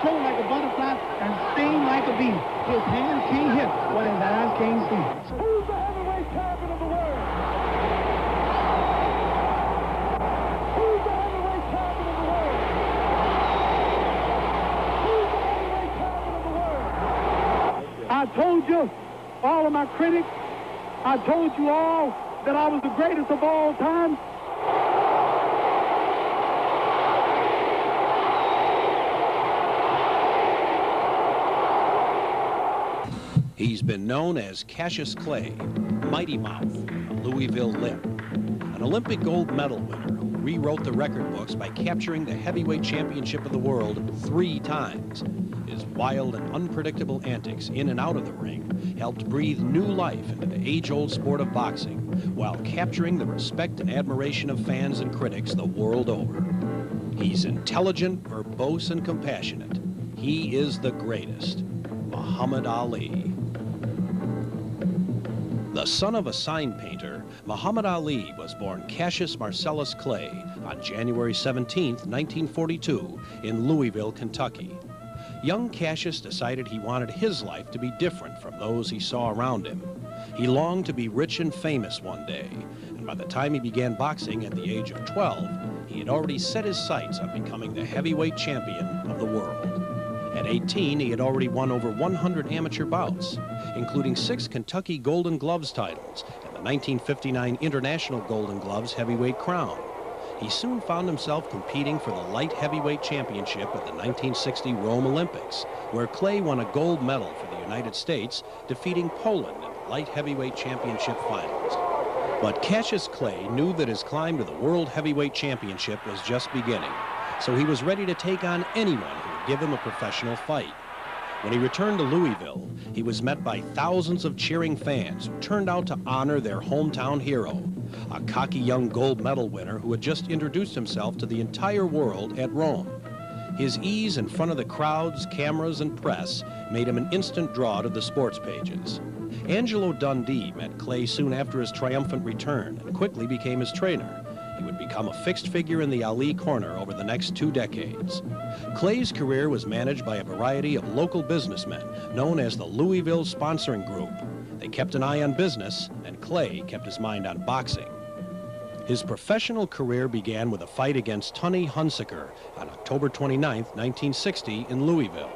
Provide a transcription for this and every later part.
float like a butterfly and sting like a bee. His hands can't hit what his eyes can't see. Who's the heavyweight champion of the world? Who's the heavyweight champion of the world? Who's the heavyweight champion of the world? I told you, all of my critics, I told you all that I was the greatest of all time. He's been known as Cassius Clay, Mighty Mouth, Louisville Lip, an Olympic gold medal winner who rewrote the record books by capturing the heavyweight championship of the world 3 times. His wild and unpredictable antics in and out of the ring helped breathe new life into the age-old sport of boxing while capturing the respect and admiration of fans and critics the world over. He's intelligent, verbose, and compassionate. He is the greatest, Muhammad Ali. The son of a sign painter, Muhammad Ali was born Cassius Marcellus Clay on January 17, 1942, in Louisville, Kentucky. Young Cassius decided he wanted his life to be different from those he saw around him. He longed to be rich and famous one day, and by the time he began boxing at the age of 12, he had already set his sights on becoming the heavyweight champion of the world. At 18, he had already won over 100 amateur bouts, including 6 Kentucky Golden Gloves titles and the 1959 International Golden Gloves heavyweight crown. He soon found himself competing for the light heavyweight championship at the 1960 Rome Olympics, where Clay won a gold medal for the United States, defeating Poland in the light heavyweight championship finals. But Cassius Clay knew that his climb to the World Heavyweight Championship was just beginning, so he was ready to take on anyone who would give him a professional fight. When he returned to Louisville, he was met by thousands of cheering fans who turned out to honor their hometown hero, a cocky young gold medal winner who had just introduced himself to the entire world at Rome. His ease in front of the crowds, cameras, and press made him an instant draw to the sports pages. Angelo Dundee met Clay soon after his triumphant return and quickly became his trainer. He would become a fixed figure in the Ali corner over the next 2 decades. Clay's career was managed by a variety of local businessmen known as the Louisville Sponsoring Group. They kept an eye on business, and Clay kept his mind on boxing. His professional career began with a fight against Tony Hunsaker on October 29, 1960 in Louisville.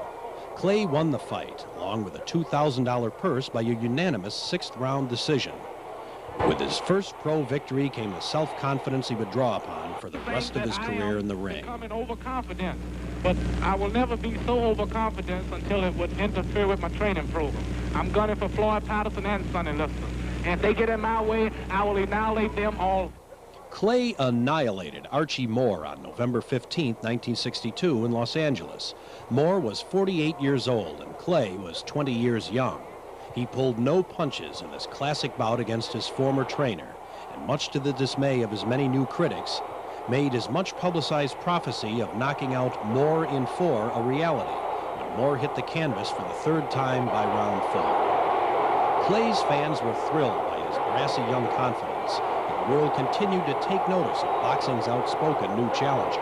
Clay won the fight, along with a $2,000 purse by a unanimous 6th-round decision. With his first pro victory came the self-confidence he would draw upon for the rest of his career in the ring. Becoming overconfident, but I will never be so overconfident until it would interfere with my training program. I'm gunning for Floyd Patterson and Sonny Liston. And if they get in my way, I will annihilate them all. Clay annihilated Archie Moore on November 15, 1962 in Los Angeles. Moore was 48 years old and Clay was 20 years young. He pulled no punches in this classic bout against his former trainer, and much to the dismay of his many new critics, made his much publicized prophecy of knocking out Moore in 4 a reality when Moore hit the canvas for the 3rd time by round 4. Clay's fans were thrilled by his brassy young confidence, and the world continued to take notice of boxing's outspoken new challenger.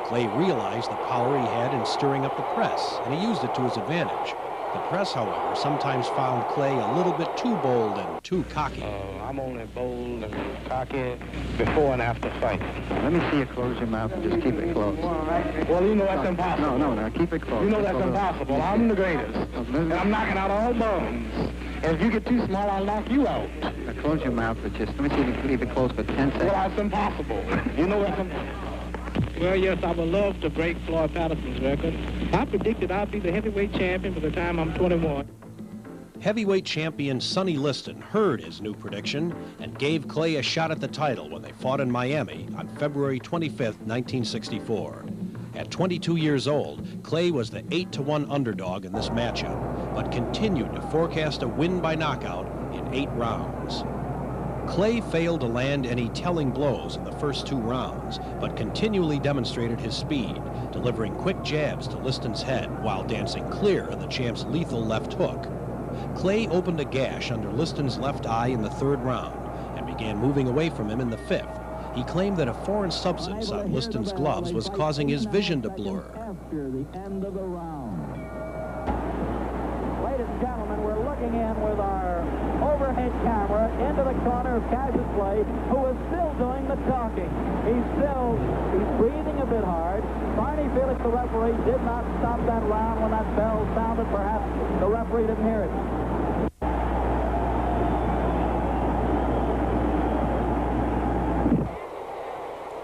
Clay realized the power he had in stirring up the press, and he used it to his advantage. The press, however, sometimes found Clay a little bit too bold and too cocky. I'm only bold and cocky before and after fight. Let me see you close your mouth and just keep it closed. Well, you know that's impossible. No, keep it closed. You know that's impossible. I'm the greatest. And I'm knocking out all bums. And if you get too small, I'll knock you out. Now close your mouth, but just let me see you leave it closed for 10 seconds. Well, that's impossible. You know that's impossible. Well, yes, I would love to break Floyd Patterson's record. I predicted I'd be the heavyweight champion by the time I'm 21. Heavyweight champion Sonny Liston heard his new prediction and gave Clay a shot at the title when they fought in Miami on February 25, 1964. At 22 years old, Clay was the 8-to-1 underdog in this matchup, but continued to forecast a win by knockout in 8 rounds. Clay failed to land any telling blows in the first 2 rounds, but continually demonstrated his speed, delivering quick jabs to Liston's head while dancing clear of the champ's lethal left hook. Clay opened a gash under Liston's left eye in the 3rd round and began moving away from him in the 5th, he claimed that a foreign substance on Liston's gloves was causing his vision to blur. After the end of the round. Ladies and gentlemen, we're looking in with our overhead camera into the corner of Cassius Clay, who is still doing the talking. He's breathing a bit hard. Barney Felix, the referee, did not stop that round when that bell sounded. Perhaps the referee didn't hear it.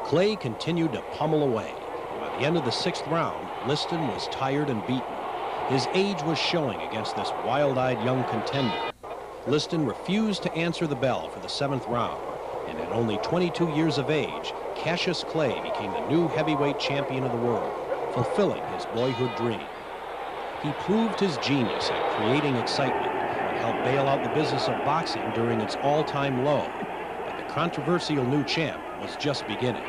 Clay continued to pummel away. By the end of the 6th round, Liston was tired and beaten. His age was showing against this wild-eyed young contender. Liston refused to answer the bell for the 7th round, and at only 22 years of age, Cassius Clay became the new heavyweight champion of the world, fulfilling his boyhood dream. He proved his genius at creating excitement and helped bail out the business of boxing during its all-time low. But the controversial new champ was just beginning.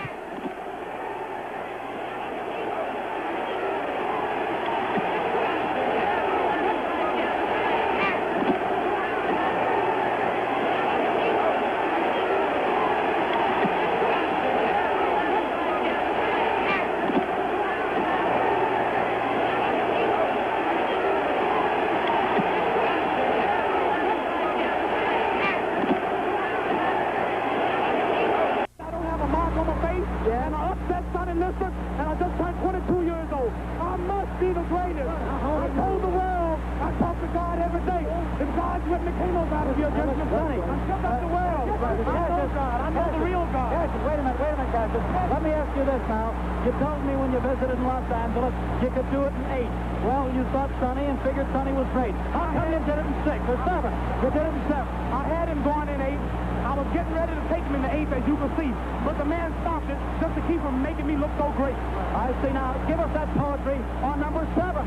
And I just turned 22 years old. I must be the greatest. I told the world, I talk to God every day. If God's with me, can't nobody be against me. I'm still got the world. I know God. I know the real God. Cassius, wait a minute, Cassius. Let me ask you this now. You told me when you visited in Los Angeles you could do it in 8. Well, you thought Sonny and figured Sonny was great. How come you did it in 6 or 7? You did it in 7. I had him going in 8. I was getting ready to take him in the 8th, as you can see. But the man stopped it just to keep from making me look so great. I see. Now, give us that poetry on number 7.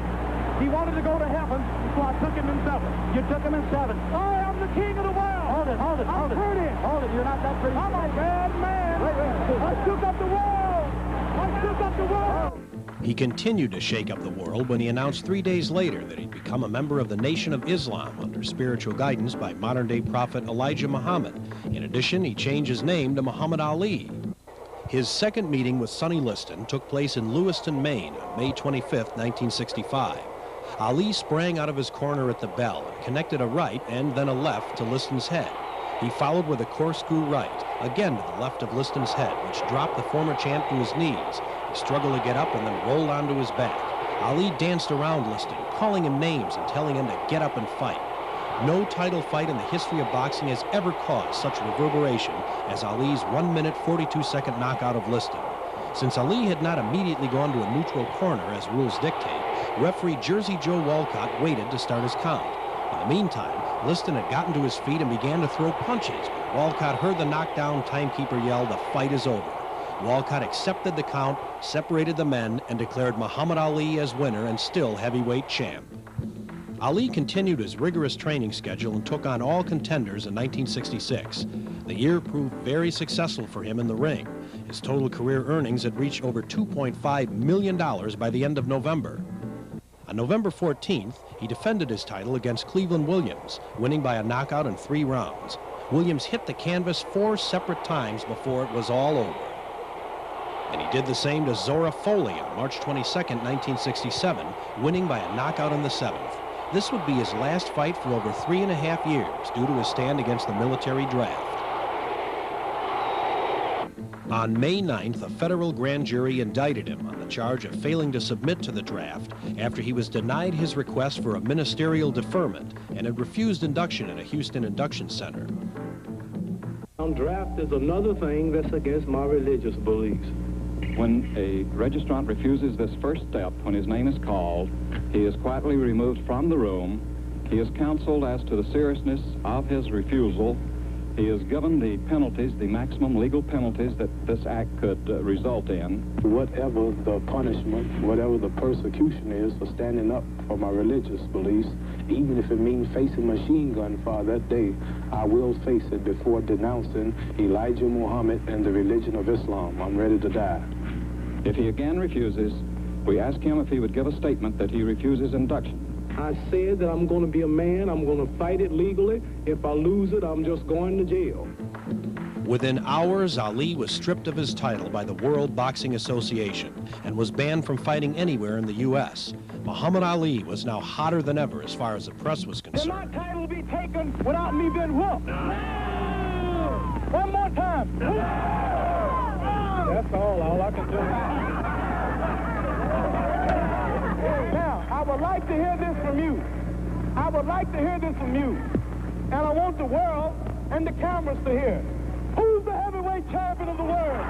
He wanted to go to heaven, so I took him in 7. You took him in 7. I am the king of the world. Hold it. Hold it. Hold it. You're not that pretty. I'm a bad man. I shook up the world. I shook up the world. He continued to shake up the world when he announced 3 days later that he'd become a member of the Nation of Islam under spiritual guidance by modern-day prophet Elijah Muhammad. In addition, he changed his name to Muhammad Ali. His second meeting with Sonny Liston took place in Lewiston, Maine on May 25, 1965. Ali sprang out of his corner at the bell and connected a right and then a left to Liston's head. He followed with a corkscrew right, again to the left of Liston's head, which dropped the former champ to his knees. He struggled to get up and then rolled onto his back. Ali danced around Liston, calling him names and telling him to get up and fight. No title fight in the history of boxing has ever caused such reverberation as Ali's 1-minute, 42-second knockout of Liston. Since Ali had not immediately gone to a neutral corner as rules dictate, referee Jersey Joe Walcott waited to start his count. In the meantime, Liston had gotten to his feet and began to throw punches, but Walcott heard the knockdown timekeeper yell, "The fight is over." Walcott accepted the count, separated the men, and declared Muhammad Ali as winner and still heavyweight champ. Ali continued his rigorous training schedule and took on all contenders in 1966. The year proved very successful for him in the ring. His total career earnings had reached over $2.5 million by the end of November. On November 14th, he defended his title against Cleveland Williams, winning by a knockout in 3 rounds. Williams hit the canvas 4 separate times before it was all over. And he did the same to Zora Foley on March 22nd, 1967, winning by a knockout in the 7th. This would be his last fight for over 3.5 years due to his stand against the military draft. On May 9th, a federal grand jury indicted him on the charge of failing to submit to the draft after he was denied his request for a ministerial deferment and had refused induction at a Houston induction center. Draft is another thing that's against my religious beliefs. When a registrant refuses this first step, when his name is called, he is quietly removed from the room. He is counseled as to the seriousness of his refusal. He is given the penalties, the maximum legal penalties that this act could result in. Whatever the punishment, whatever the persecution is for standing up for my religious beliefs, even if it means facing machine gun fire that day, I will face it before denouncing Elijah Muhammad and the religion of Islam. I'm ready to die. If he again refuses, we ask him if he would give a statement that he refuses induction. I said that I'm going to be a man, I'm going to fight it legally. If I lose it, I'm just going to jail. Within hours, Ali was stripped of his title by the World Boxing Association and was banned from fighting anywhere in the U.S. Muhammad Ali was now hotter than ever as far as the press was Can concerned. my title be taken without me being whooped? One more time. That's all I can do. Now, I would like to hear this from you. I would like to hear this from you. And I want the world and the cameras to hear. Who's the heavyweight champion of the world?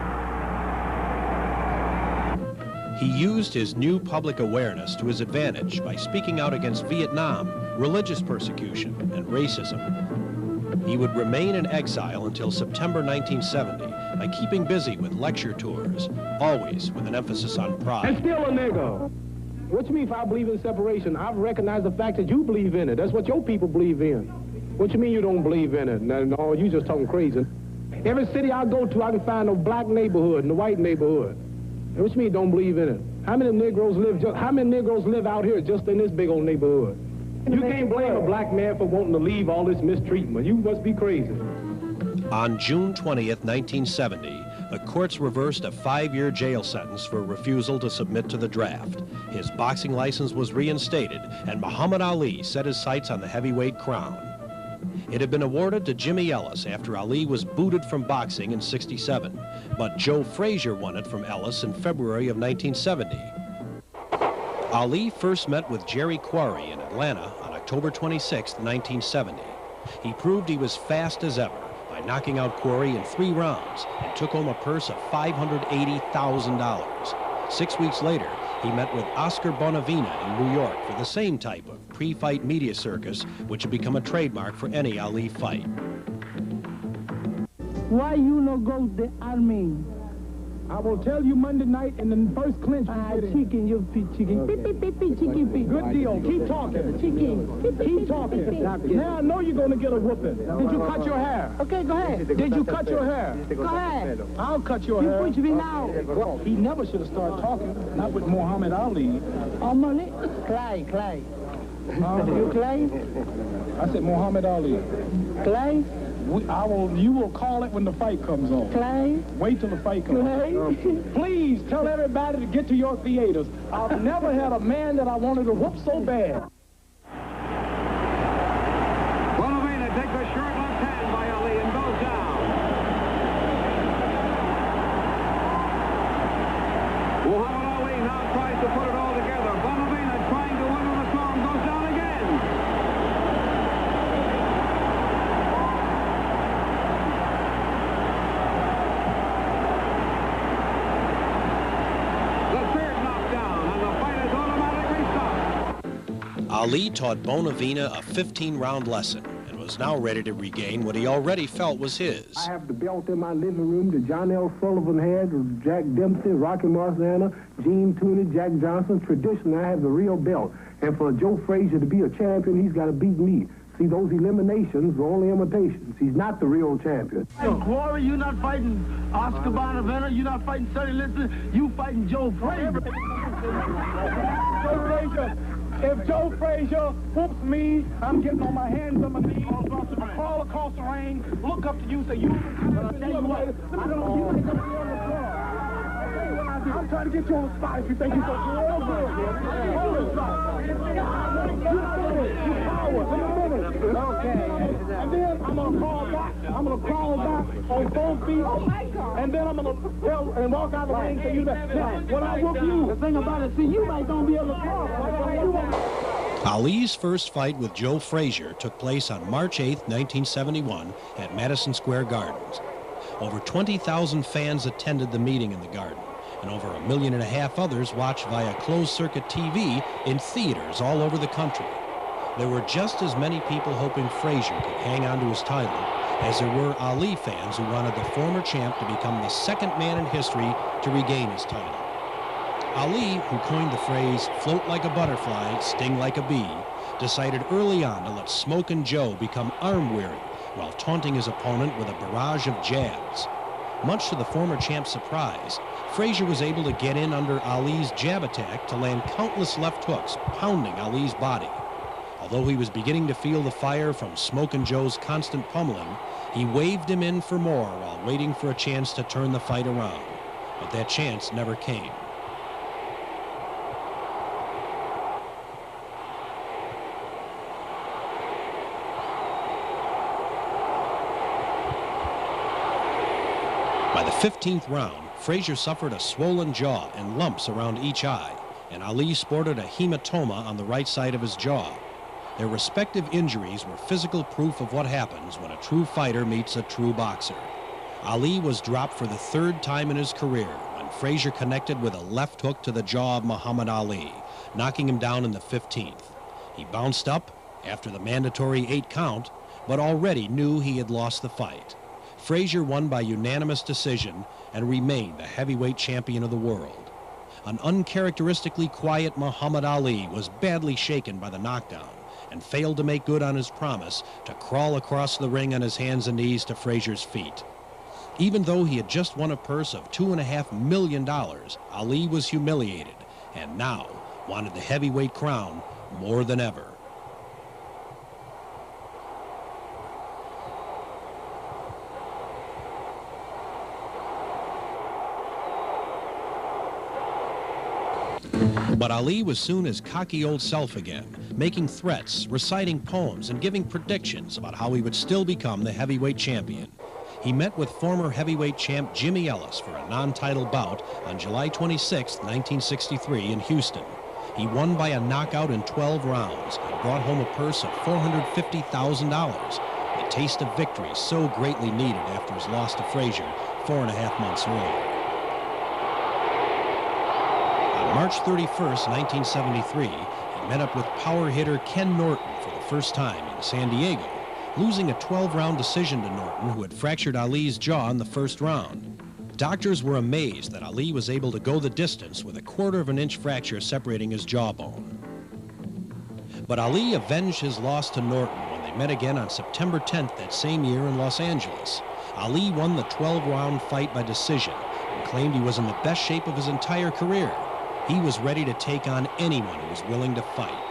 He used his new public awareness to his advantage by speaking out against Vietnam, religious persecution, and racism. He would remain in exile until September 1970 by keeping busy with lecture tours, always with an emphasis on And pride. still a nigga. What you mean if I believe in separation? I recognize the fact that you believe in it. That's what your people believe in. What you mean you don't believe in it? No, you just talking crazy. Every city I go to, I can find a black neighborhood and a white neighborhood. What you mean don't believe in it? How many Negroes live out here just in this big old neighborhood? You can't blame a black man for wanting to leave all this mistreatment. You must be crazy. On June 20th, 1970, the courts reversed a 5-year jail sentence for refusal to submit to the draft. His boxing license was reinstated, and Muhammad Ali set his sights on the heavyweight crown. It had been awarded to Jimmy Ellis after Ali was booted from boxing in '67, but Joe Frazier won it from Ellis in February of 1970. Ali first met with Jerry Quarry in Atlanta on October 26, 1970. He proved he was fast as ever by knocking out Quarry in 3 rounds and took home a purse of $580,000. 6 weeks later, he met with Oscar Bonavena in New York for the same type of pre-fight media circus, which had become a trademark for any Ali fight. Why you no go to the army? I will tell you Monday night in the first clinch. Chicken, you chicken. Beep, beep, beep, beep, chicken, beep. Good deal. Keep talking. Chicken. Keep talking. Now I know you're going to get a whooping. Did you cut your hair? Okay, go ahead. Did you cut your hair? Go ahead. I'll cut your hair. You push me now. He never should have started talking. Not with Muhammad Ali. Oh, money? Clay. You Clay? I said Muhammad Ali. Clay? You will call it when the fight comes on. Clay? Wait till the fight comes on. Please tell everybody to get to your theaters. I've never had a man that I wanted to whoop so bad. Bonavena takes a short left hand by Ali and goes down. Muhammad Ali now tries to put it all together. Bonavena trying to win on the storm, goes down again. Ali taught Bonavena a 15-round lesson and was now ready to regain what he already felt was his. I have the belt in my living room that John L. Sullivan had, Jack Dempsey, Rocky Marciano, Gene Tooney, Jack Johnson. Traditionally, I have the real belt. And for Joe Frazier to be a champion, he's got to beat me. See, those eliminations are only imitations. He's not the real champion. Quarry, you're not fighting Oscar Bonavena. You're not fighting Sonny Liston. You fighting Joe Frazier. Joe Frazier. If Joe Frazier whoops me, I'm getting on my hands and my knees, crawl across the ring, look up to you, say, you I'm trying to get you on the spot if you think you're so good. Okay. And then I'm going to crawl back. I'm going to crawl back on both feet. And then I'm going to tell and walk out the ring and say, you that. When I whoop you, the thing about it, see, you might not be able to crawl. Ali's first fight with Joe Frazier took place on March 8, 1971 at Madison Square Gardens. Over 20,000 fans attended the meeting in the Garden, and over 1.5 million others watched via closed-circuit TV in theaters all over the country. There were just as many people hoping Frazier could hang on to his title as there were Ali fans who wanted the former champ to become the second man in history to regain his title. Ali, who coined the phrase, float like a butterfly, sting like a bee, decided early on to let Smoke and Joe become arm-weary while taunting his opponent with a barrage of jabs. Much to the former champ's surprise, Frazier was able to get in under Ali's jab attack to land countless left hooks, pounding Ali's body. Although he was beginning to feel the fire from Smokin' Joe's constant pummeling, he waved him in for more while waiting for a chance to turn the fight around. But that chance never came. By the 15th round, Frazier suffered a swollen jaw and lumps around each eye, and Ali sported a hematoma on the right side of his jaw. Their respective injuries were physical proof of what happens when a true fighter meets a true boxer. Ali was dropped for the 3rd time in his career when Frazier connected with a left hook to the jaw of Muhammad Ali, knocking him down in the 15th. He bounced up after the mandatory 8 count, but already knew he had lost the fight. Frazier won by unanimous decision and remained the heavyweight champion of the world. An uncharacteristically quiet Muhammad Ali was badly shaken by the knockdown and failed to make good on his promise to crawl across the ring on his hands and knees to Frazier's feet. Even though he had just won a purse of $2.5 million, Ali was humiliated and now wanted the heavyweight crown more than ever. But Ali was soon his cocky old self again, making threats, reciting poems, and giving predictions about how he would still become the heavyweight champion. He met with former heavyweight champ Jimmy Ellis for a non-title bout on July 26, 1963 in Houston. He won by a knockout in 12 rounds and brought home a purse of $450,000, the taste of victory so greatly needed after his loss to Frazier 4.5 months earlier. March 31st, 1973, he met up with power hitter Ken Norton for the first time in San Diego, losing a 12-round decision to Norton, who had fractured Ali's jaw in the first round. Doctors were amazed that Ali was able to go the distance with a 1/4 of an inch fracture separating his jawbone. But Ali avenged his loss to Norton when they met again on September 10th that same year in Los Angeles. Ali won the 12-round fight by decision and claimed he was in the best shape of his entire career. He was ready to take on anyone who was willing to fight.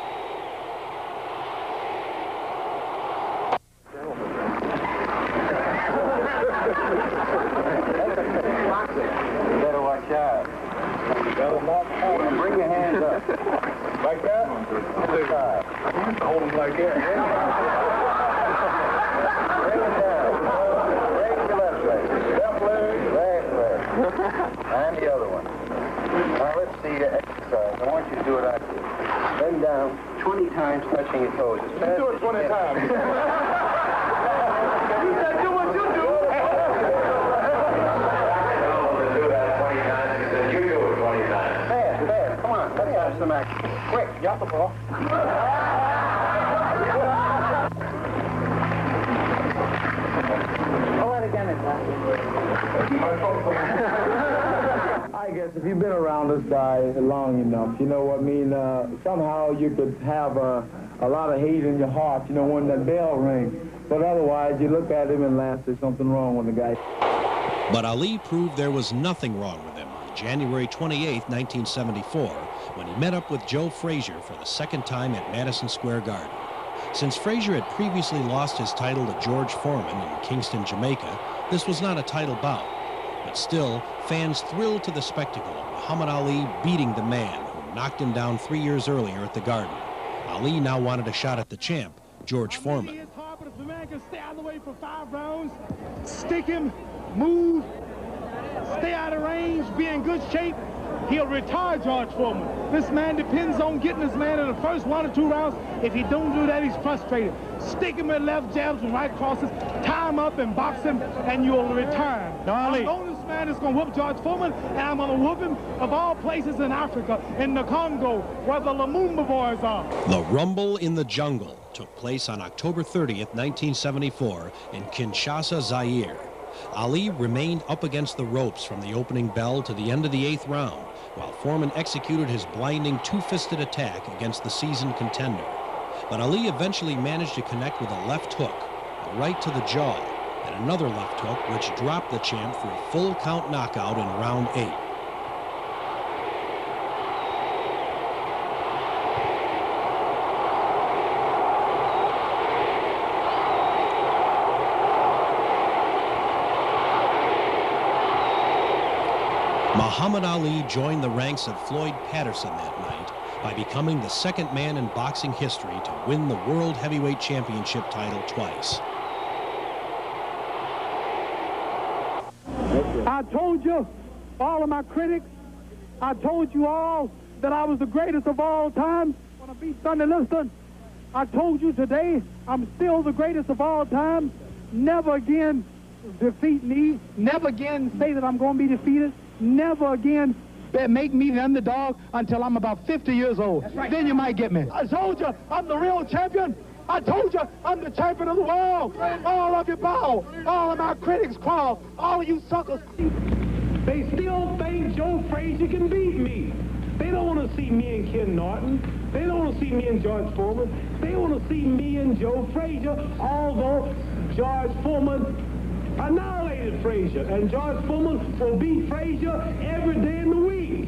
Better watch out. Bring your hands up. Like that? Hold them like that. Bring it down. Raise your left leg. Left leg. Left leg. And the other one. Now let's see the exercise. I want you to do it like this. Bend down 20 times, touching your toes. You do it 20 times. You said do what you do. Do that 20 times. He said you do it 20 times. Fast, fast. Come on. Let's have some action. Quick, drop the ball. Oh, and again, it's I guess if you've been around this guy long enough, you know what I mean, somehow you could have a lot of hate in your heart, you know, when that bell rings. But otherwise, you look at him and laugh, there's something wrong with the guy. But Ali proved there was nothing wrong with him on January 28, 1974, when he met up with Joe Frazier for the 2nd time at Madison Square Garden. Since Frazier had previously lost his title to George Foreman in Kingston, Jamaica, this was not a title bout. But still, fans thrilled to the spectacle of Muhammad Ali beating the man who knocked him down 3 years earlier at the Garden. Ali now wanted a shot at the champ, George Foreman. It's hard, but if the man can stay out of the way for 5 rounds, stick him, move, stay out of range, be in good shape, he'll retire George Foreman. This man depends on getting this man in the first 1 or 2 rounds. If he don't do that, he's frustrated. Stick him with left jabs and right crosses, tie him up and box him, and you'll retire. I'm the only man that's going to whoop George Foreman, and I'm going to whoop him of all places in Africa, in the Congo, where the Lumumba boys are. The Rumble in the Jungle took place on October 30th, 1974 in Kinshasa, Zaire. Ali remained up against the ropes from the opening bell to the end of the 8th round, while Foreman executed his blinding two-fisted attack against the seasoned contender. But Ali eventually managed to connect with a left hook, a right to the jaw, and another left hook which dropped the champ for a full count knockout in round 8. Muhammad Ali joined the ranks of Floyd Patterson that night by becoming the second man in boxing history to win the World Heavyweight Championship title twice. I told you, all of my critics, I told you all that I was the greatest of all time when I beat Sonny Liston. I told you today I'm still the greatest of all time. Never again defeat me. Never again say that I'm going to be defeated. Never again make me the underdog until I'm about 50 years old. That's right. Then you might get me. I told you I'm the real champion. I told you I'm the champion of the world. All of you bow. All of my critics crawl. All of you suckers. They still think Joe Frazier can beat me. They don't want to see me and Ken Norton. They don't want to see me and George Foreman. They want to see me and Joe Frazier, although George Foreman annihilated Frazier, and George Foreman will beat Frazier every day in the week.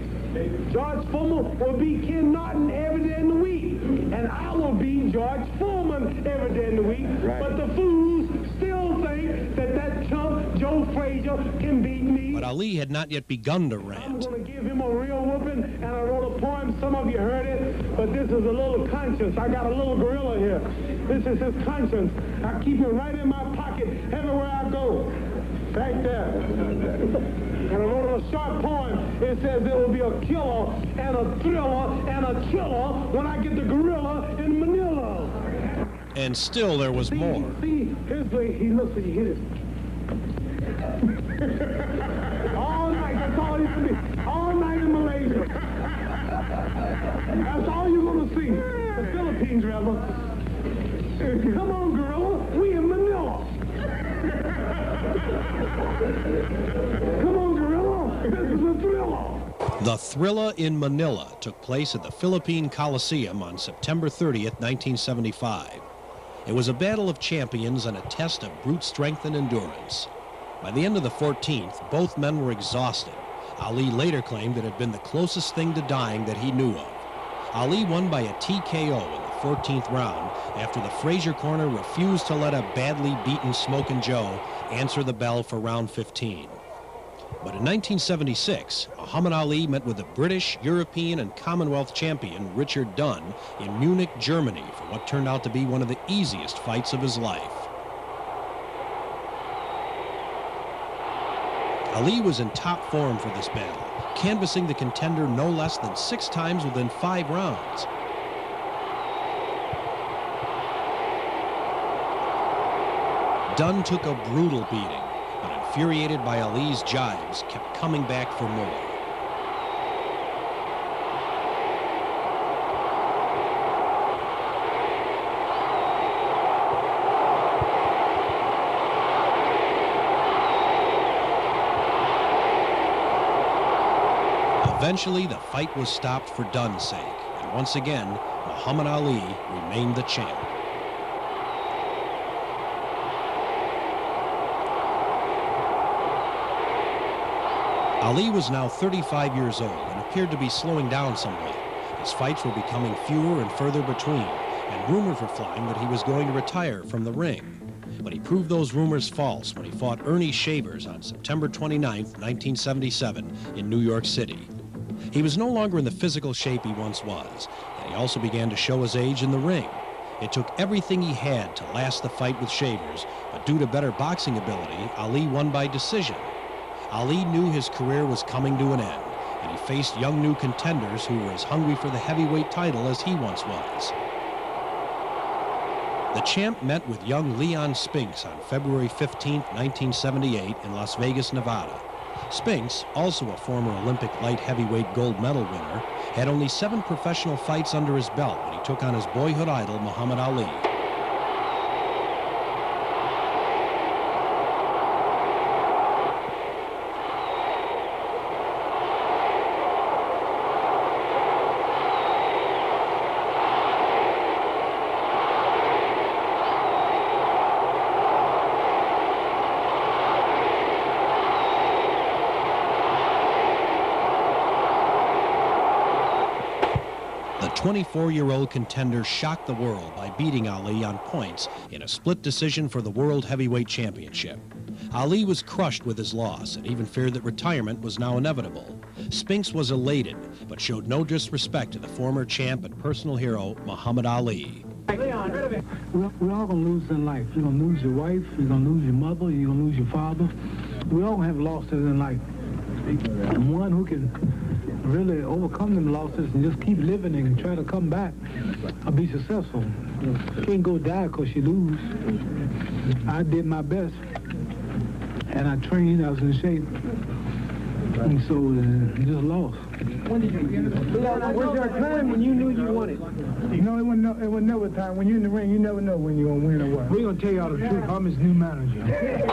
George Foreman will beat Ken Norton every day in the week, and I will beat George Foreman every day in the week. Right. But the fools still think that that chump Joe Frazier can beat me. But Ali had not yet begun to rant. I'm going to give him a real whooping, and I wrote a poem. Some of you heard it, but this is a little conscience. I got a little gorilla here. This is his conscience. I keep it right in my pocket everywhere I go. Back there. And I wrote a short poem. It says there will be a killer and a thriller and a killer when I get the gorilla in Manila. And still there was more. See, here's the way he looks when you hit it. All night, that's all you can be. All night in Malaysia. That's all you're going to see. The Philippines, rather. Come on, gorilla. We in Manila. Come on, gorilla. This is a thriller. The Thrilla in Manila took place at the Philippine Coliseum on September 30th, 1975. It was a battle of champions and a test of brute strength and endurance. By the end of the 14th, both men were exhausted. Ali later claimed it had been the closest thing to dying that he knew of. Ali won by a TKO in the 14th round after the Frazier corner refused to let a badly beaten Smokin' Joe answer the bell for round 15. But in 1976, Muhammad Ali met with the British, European, and Commonwealth champion Richard Dunn in Munich, Germany for what turned out to be one of the easiest fights of his life. Ali was in top form for this battle, canvassing the contender no less than 6 times within 5 rounds. Dunn took a brutal beating, but infuriated by Ali's jibes, kept coming back for more. Eventually, the fight was stopped for Dunn's sake, and once again, Muhammad Ali remained the champ. Ali was now 35 years old and appeared to be slowing down somewhat. His fights were becoming fewer and further between, and rumors were flying that he was going to retire from the ring. But he proved those rumors false when he fought Ernie Shavers on September 29, 1977, in New York City. He was no longer in the physical shape he once was, and he also began to show his age in the ring. It took everything he had to last the fight with Shavers, but due to better boxing ability, Ali won by decision. Ali knew his career was coming to an end, and he faced young new contenders who were as hungry for the heavyweight title as he once was. The champ met with young Leon Spinks on February 15, 1978 in Las Vegas, Nevada. Spinks, also a former Olympic light heavyweight gold medal winner, had only 7 professional fights under his belt when he took on his boyhood idol, Muhammad Ali. The 24-year-old contender shocked the world by beating Ali on points in a split decision for the World Heavyweight Championship. Ali was crushed with his loss and even feared that retirement was now inevitable. Spinks was elated, but showed no disrespect to the former champ and personal hero, Muhammad Ali. We're all going to lose in life. You're going to lose your wife, you're going to lose your mother, you're going to lose your father. We all have losses in life. And one who can really overcome them losses and just keep living and try to come back will be successful. You can't go die because you lose. I did my best, and I trained, I was in shape, and so just lost. Was there a time when you knew you won it? No, it was never a time. When you're in the ring, you never know when you're going to win or what. We're going to tell y'all the truth. I'm his new manager.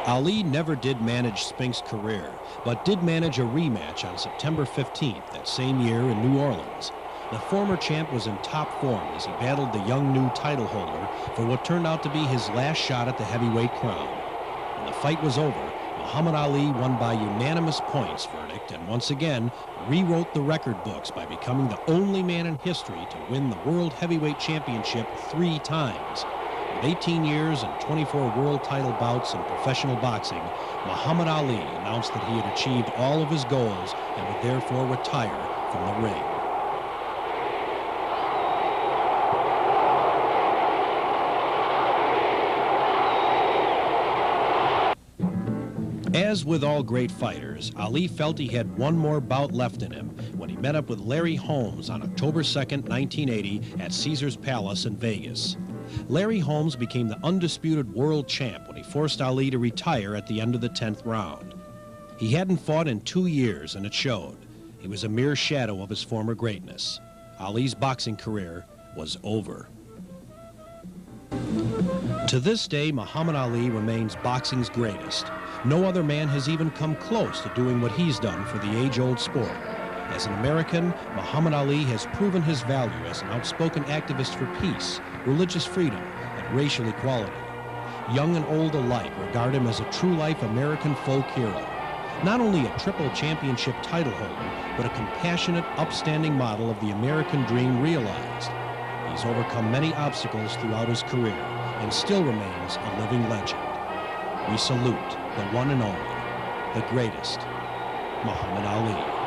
Ali never did manage Spinks' career, but did manage a rematch on September 15th that same year in New Orleans. The former champ was in top form as he battled the young new title holder for what turned out to be his last shot at the heavyweight crown. When the fight was over, Muhammad Ali won by unanimous points verdict and once again rewrote the record books by becoming the only man in history to win the World Heavyweight Championship 3 times. With 18 years and 24 world title bouts in professional boxing, Muhammad Ali announced that he had achieved all of his goals and would therefore retire from the ring. As with all great fighters, Ali felt he had one more bout left in him when he met up with Larry Holmes on October 2nd, 1980 at Caesars Palace in Vegas. Larry Holmes became the undisputed world champ when he forced Ali to retire at the end of the 10th round. He hadn't fought in 2 years, and it showed. He was a mere shadow of his former greatness. Ali's boxing career was over. To this day, Muhammad Ali remains boxing's greatest. No other man has even come close to doing what he's done for the age-old sport. As an American, Muhammad Ali has proven his value as an outspoken activist for peace, religious freedom, and racial equality. Young and old alike regard him as a true-life American folk hero. Not only a triple championship title holder, but a compassionate, upstanding model of the American dream realized. He's overcome many obstacles throughout his career and still remains a living legend. We salute the one and only, the greatest, Muhammad Ali.